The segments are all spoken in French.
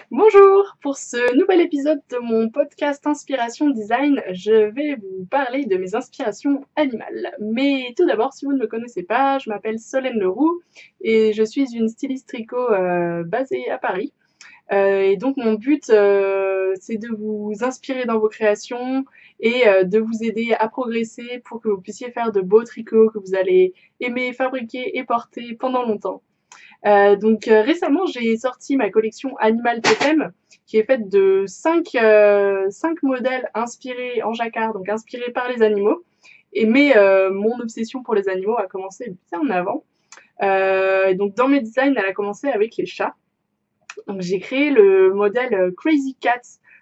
Bonjour! Pour ce nouvel épisode de mon podcast Inspiration Design, je vais vous parler de mes inspirations animales. Mais tout d'abord, si vous ne me connaissez pas, je m'appelle Solène Leroux et je suis une styliste tricot basée à Paris. Et donc mon but, c'est de vous inspirer dans vos créations et de vous aider à progresser pour que vous puissiez faire de beaux tricots que vous allez aimer fabriquer et porter pendant longtemps. Récemment, j'ai sorti ma collection Animal Totem, qui est faite de 5 modèles inspirés en jacquard, donc inspirés par les animaux. Mais mon obsession pour les animaux a commencé bien avant. Donc dans mes designs, elle a commencé avec les chats. Donc j'ai créé le modèle Crazy Cat,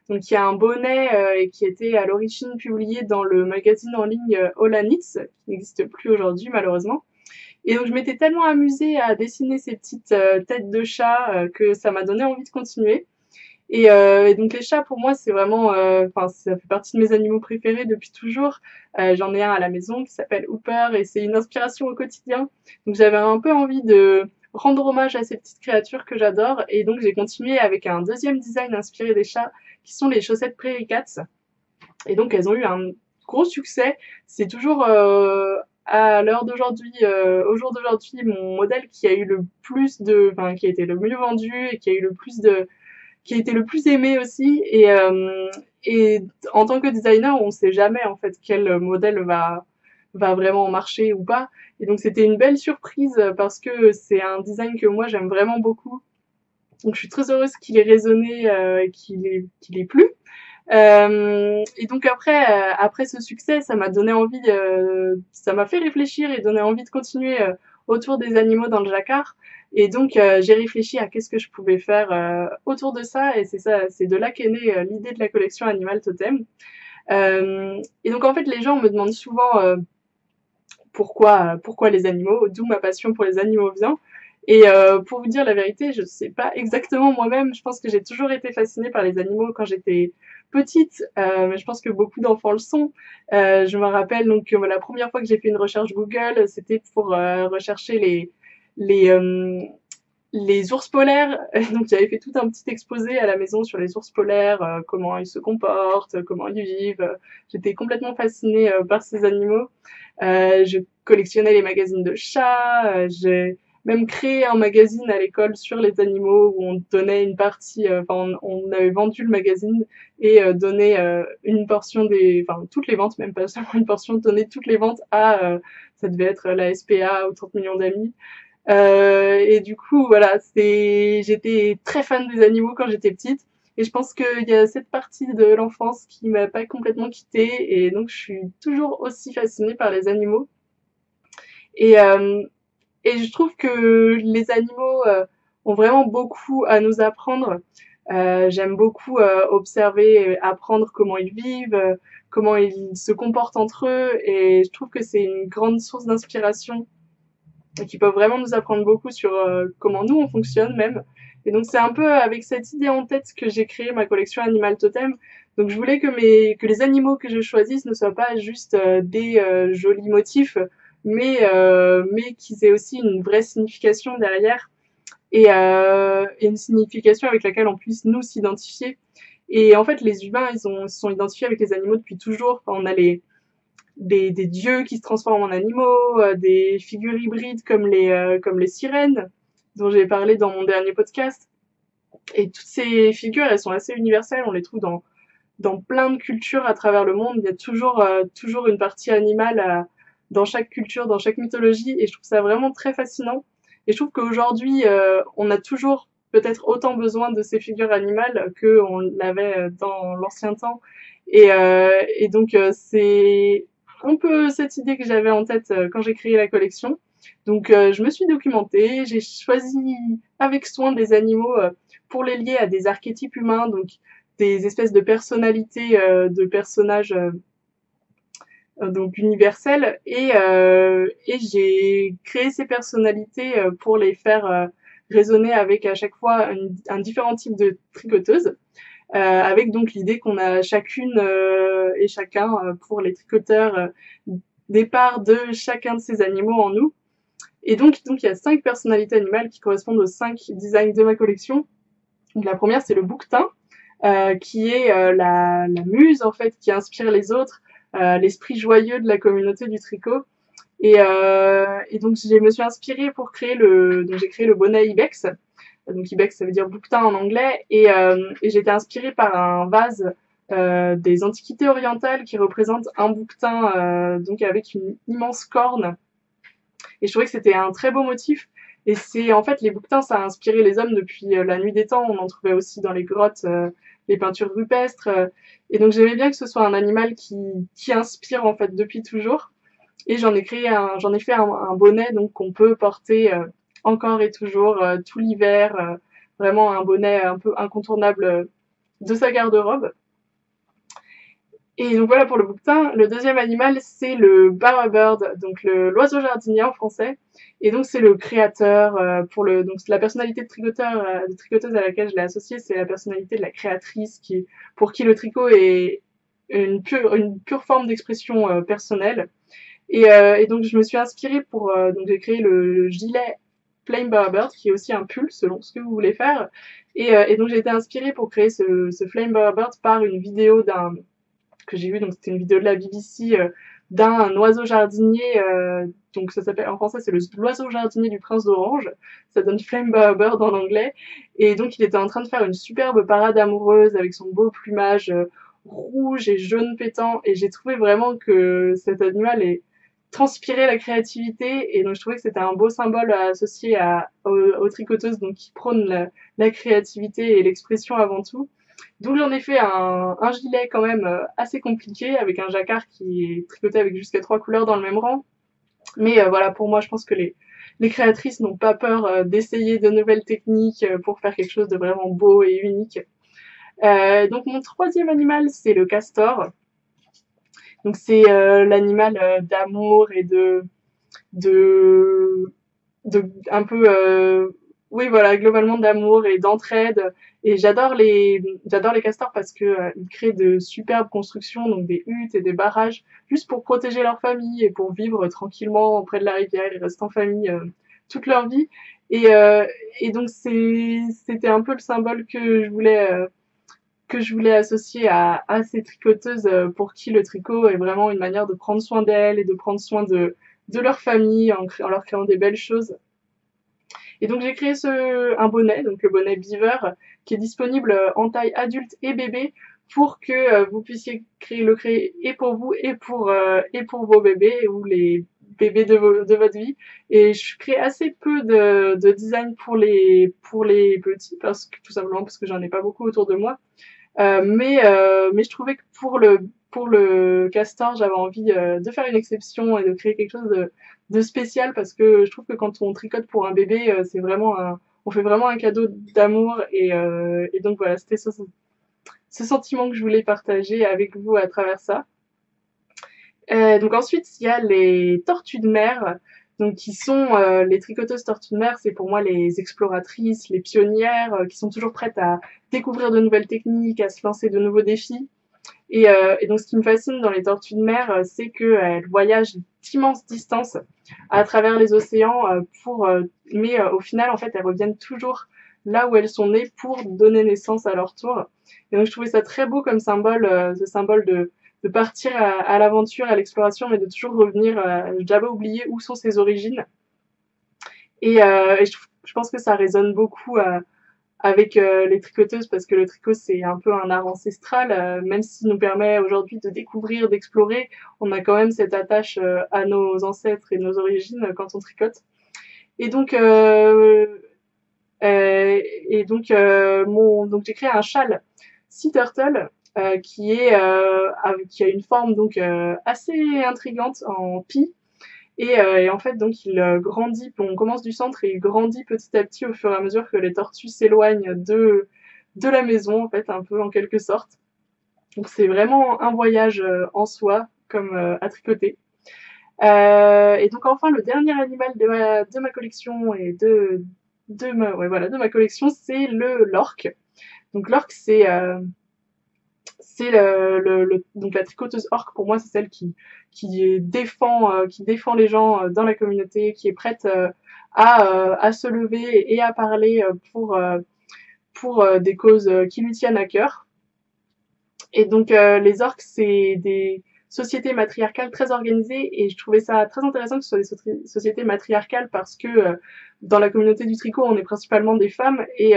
donc qui a un bonnet et qui était à l'origine publié dans le magazine en ligne All Knits, qui n'existe plus aujourd'hui malheureusement. Et donc je m'étais tellement amusée à dessiner ces petites têtes de chat que ça m'a donné envie de continuer. Et donc les chats pour moi c'est vraiment, enfin ça fait partie de mes animaux préférés depuis toujours. J'en ai un à la maison qui s'appelle Hooper et c'est une inspiration au quotidien. Donc j'avais un peu envie de rendre hommage à ces petites créatures que j'adore et donc j'ai continué avec un deuxième design inspiré des chats qui sont les chaussettes Prairie Cats. Et donc elles ont eu un gros succès. C'est toujours à l'heure d'aujourd'hui, au jour d'aujourd'hui, mon modèle qui a eu le plus de, enfin qui a été le mieux vendu et qui a eu le plus de, qui a été le plus aimé aussi. Et en tant que designer, on sait jamais en fait quel modèle va vraiment marcher ou pas. Et donc c'était une belle surprise parce que c'est un design que moi j'aime vraiment beaucoup. Donc je suis très heureuse qu'il ait résonné, qu'il ait plu. Et donc après ce succès, ça m'a donné envie, ça m'a fait réfléchir et donné envie de continuer autour des animaux dans le jacquard. Et donc j'ai réfléchi à qu'est-ce que je pouvais faire autour de ça. Et c'est de là qu'est née l'idée de la collection Animal Totem. Et donc en fait, les gens me demandent souvent pourquoi les animaux, d'où ma passion pour les animaux vient. Et pour vous dire la vérité, je sais pas exactement moi-même. Je pense que j'ai toujours été fascinée par les animaux quand j'étais petite, mais je pense que beaucoup d'enfants le sont. Je me rappelle donc la première fois que j'ai fait une recherche Google, c'était pour rechercher les euh, les ours polaires. Donc j'avais fait tout un petit exposé à la maison sur les ours polaires, comment ils se comportent, comment ils vivent. J'étais complètement fascinée par ces animaux. Je collectionnais les magazines de chats. J'ai même créé un magazine à l'école sur les animaux où on donnait une partie, enfin on avait vendu le magazine et donné une portion enfin toutes les ventes, même pas seulement une portion, donner toutes les ventes à, ça devait être la SPA ou 30 millions d'amis. Et du coup, voilà, j'étais très fan des animaux quand j'étais petite. Et je pense qu'il y a cette partie de l'enfance qui m'a pas complètement quittée. Et donc, je suis toujours aussi fascinée par les animaux. Et, euh, et je trouve que les animaux ont vraiment beaucoup à nous apprendre. J'aime beaucoup observer, et apprendre comment ils vivent, comment ils se comportent entre eux. Et je trouve que c'est une grande source d'inspiration et qui peuvent vraiment nous apprendre beaucoup sur comment nous on fonctionne même. Et donc c'est un peu avec cette idée en tête que j'ai créé ma collection Animal Totem. Donc je voulais que les animaux que je choisisse ne soient pas juste des jolis motifs, mais qu'ils aient aussi une vraie signification derrière et une signification avec laquelle on puisse nous s'identifier. Et en fait, les humains, se sont identifiés avec les animaux depuis toujours. Enfin, on a des dieux qui se transforment en animaux, des figures hybrides comme les sirènes dont j'ai parlé dans mon dernier podcast. Et toutes ces figures, elles sont assez universelles. On les trouve dans plein de cultures à travers le monde. Il y a toujours une partie animale dans chaque culture, dans chaque mythologie. Et je trouve ça vraiment très fascinant. Et je trouve qu'aujourd'hui, on a toujours peut-être autant besoin de ces figures animales qu'on l'avait dans l'ancien temps. Et donc, c'est un peu cette idée que j'avais en tête quand j'ai créé la collection. Donc, je me suis documentée, j'ai choisi avec soin des animaux pour les lier à des archétypes humains, donc des espèces de personnalités, de personnages donc universels. Et j'ai créé ces personnalités pour les faire résonner avec à chaque fois un différent type de tricoteuse. Avec donc l'idée qu'on a chacune et chacun pour les tricoteurs des parts de chacun de ces animaux en nous. Et donc il y a 5 personnalités animales qui correspondent aux 5 designs de ma collection. Donc la première, c'est le bouquetin, qui est la muse en fait qui inspire les autres, l'esprit joyeux de la communauté du tricot. Et donc je me suis inspirée pour créer donc j'ai créé le bonnet Ibex. Donc Ibex ça veut dire bouquetin en anglais, et j'ai été inspirée par un vase des Antiquités orientales qui représente un bouquetin donc avec une immense corne. Et je trouvais que c'était un très beau motif. Et c'est en fait les bouquetins, ça a inspiré les hommes depuis la nuit des temps. On en trouvait aussi dans les grottes, les peintures rupestres. Et donc j'aimais bien que ce soit un animal qui inspire en fait depuis toujours. Et j'en ai fait un bonnet donc qu'on peut porter encore et toujours tout l'hiver. Vraiment un bonnet un peu incontournable de sa garde-robe. Et donc voilà pour le bouquetin. Le deuxième animal, c'est le bowerbird, donc l'oiseau jardinier en français. Et donc c'est le créateur donc la personnalité de de tricoteuse à laquelle je l'ai associé, c'est la personnalité de la créatrice pour qui le tricot est une pure forme d'expression personnelle. Et donc je me suis inspirée donc j'ai créé le gilet Plain Bowerbird qui est aussi un pull selon ce que vous voulez faire. Et donc j'ai été inspirée pour créer ce Flame Bowerbird par une vidéo que j'ai vu, donc c'était une vidéo de la BBC d'un oiseau jardinier, donc ça s'appelle en français c'est l'oiseau jardinier du prince d'Orange, ça donne Flame Bird en anglais, et donc il était en train de faire une superbe parade amoureuse avec son beau plumage rouge et jaune pétant, et j'ai trouvé vraiment que cet animal transpirait la créativité, et donc je trouvais que c'était un beau symbole à associer aux tricoteuses donc qui prônent la créativité et l'expression avant tout. Donc j'en ai fait un gilet quand même assez compliqué avec un jacquard qui est tricoté avec jusqu'à 3 couleurs dans le même rang. Mais voilà, pour moi, je pense que les créatrices n'ont pas peur d'essayer de nouvelles techniques pour faire quelque chose de vraiment beau et unique. Donc mon troisième animal, c'est le castor. Donc c'est l'animal d'amour et de un peu oui voilà globalement d'amour et d'entraide, et j'adore les castors parce que ils créent de superbes constructions, donc des huttes et des barrages juste pour protéger leur famille et pour vivre tranquillement près de la rivière. Ils restent en famille toute leur vie, et donc c'était un peu le symbole que je voulais associer à ces tricoteuses pour qui le tricot est vraiment une manière de prendre soin d'elles et de prendre soin de leur famille en leur créant des belles choses. Et donc j'ai créé un bonnet, donc le bonnet Beaver, qui est disponible en taille adulte et bébé pour que vous puissiez le créer et pour vous et pour vos bébés ou les bébés de votre vie. Et je crée assez peu de design pour les petits tout simplement parce que j'en ai pas beaucoup autour de moi. Mais je trouvais que pour le castor, j'avais envie de faire une exception et de créer quelque chose de spécial parce que je trouve que quand on tricote pour un bébé, on fait vraiment un cadeau d'amour, et donc voilà, c'était ce sentiment que je voulais partager avec vous à travers ça. Donc ensuite, il y a les tortues de mer, donc qui sont les tricoteuses tortues de mer, c'est pour moi les exploratrices, les pionnières, qui sont toujours prêtes à découvrir de nouvelles techniques, à se lancer de nouveaux défis. Et donc ce qui me fascine dans les tortues de mer, c'est qu'elles voyagent d'immenses distances à travers les océans mais au final en fait elles reviennent toujours là où elles sont nées pour donner naissance à leur tour. Et donc je trouvais ça très beau comme symbole, ce symbole de partir à l'aventure, à l'exploration, mais de toujours revenir, jamais oublier où sont ses origines. Et je pense que ça résonne beaucoup avec les tricoteuses parce que le tricot c'est un peu un art ancestral, même s'il nous permet aujourd'hui de découvrir, d'explorer, on a quand même cette attache à nos ancêtres et nos origines quand on tricote. Et donc donc j'ai créé un châle Sea Turtle qui a une forme donc assez intrigante en pie, et en fait donc il grandit, on commence du centre et il grandit petit à petit au fur et à mesure que les tortues s'éloignent de la maison en fait, un peu en quelque sorte. Donc c'est vraiment un voyage en soi comme à tricoter. Et donc enfin le dernier animal de ma collection et de ma collection, c'est l'orque. Donc l'orque c'est donc la tricoteuse orque. Pour moi c'est celle qui défend les gens dans la communauté, qui est prête à se lever et à parler pour des causes qui lui tiennent à cœur. Et donc les orques, c'est des sociétés matriarcales très organisées et je trouvais ça très intéressant que ce soit des sociétés matriarcales parce que dans la communauté du tricot, on est principalement des femmes et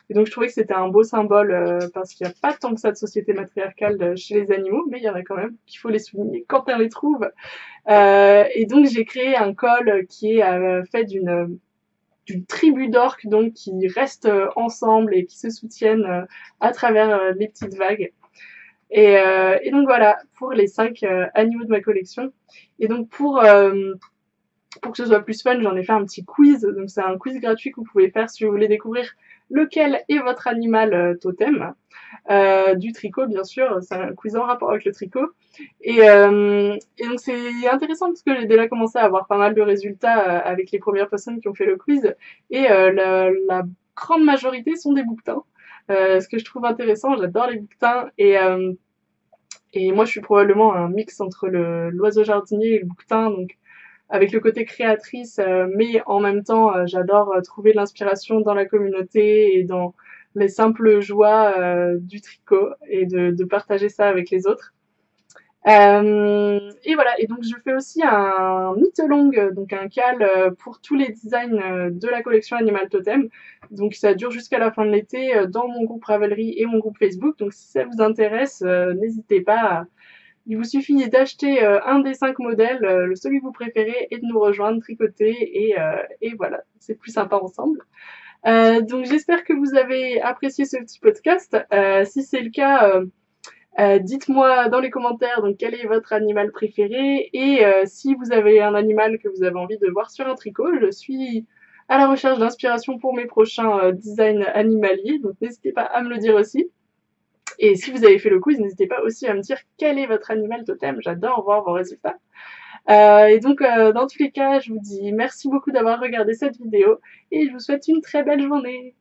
donc je trouvais que c'était un beau symbole parce qu'il n'y a pas tant que ça de sociétés matriarcales chez les animaux, mais il y en a quand même qu'il faut les souligner quand on les trouve. Et donc j'ai créé un col qui est fait d'une tribu d'orques donc qui restent ensemble et qui se soutiennent à travers les petites vagues. Et donc voilà pour les 5 animaux de ma collection. Et donc pour que ce soit plus fun, j'en ai fait un petit quiz. Donc c'est un quiz gratuit que vous pouvez faire si vous voulez découvrir lequel est votre animal totem. Du tricot bien sûr, c'est un quiz en rapport avec le tricot. Et donc c'est intéressant parce que j'ai déjà commencé à avoir pas mal de résultats avec les premières personnes qui ont fait le quiz. Et la grande majorité sont des bouquetins. Ce que je trouve intéressant, j'adore les bouquetins et moi je suis probablement un mix entre l'oiseau jardinier et le bouquetin, donc avec le côté créatrice, mais en même temps j'adore trouver de l'inspiration dans la communauté et dans les simples joies du tricot et de partager ça avec les autres. Et voilà, et donc je fais aussi un knit-along, donc un cal pour tous les designs de la collection Animal Totem. Donc ça dure jusqu'à la fin de l'été dans mon groupe Ravelry et mon groupe Facebook. Donc si ça vous intéresse, n'hésitez pas. Il vous suffit d'acheter un des 5 modèles, celui que vous préférez, et de nous rejoindre, tricoter, et voilà, c'est plus sympa ensemble. Donc j'espère que vous avez apprécié ce petit podcast. Si c'est le cas, dites-moi dans les commentaires donc quel est votre animal préféré et si vous avez un animal que vous avez envie de voir sur un tricot. Je suis à la recherche d'inspiration pour mes prochains designs animaliers, donc n'hésitez pas à me le dire aussi. Et si vous avez fait le quiz, n'hésitez pas aussi à me dire quel est votre animal totem. J'adore voir vos résultats. Et donc dans tous les cas, je vous dis merci beaucoup d'avoir regardé cette vidéo et je vous souhaite une très belle journée.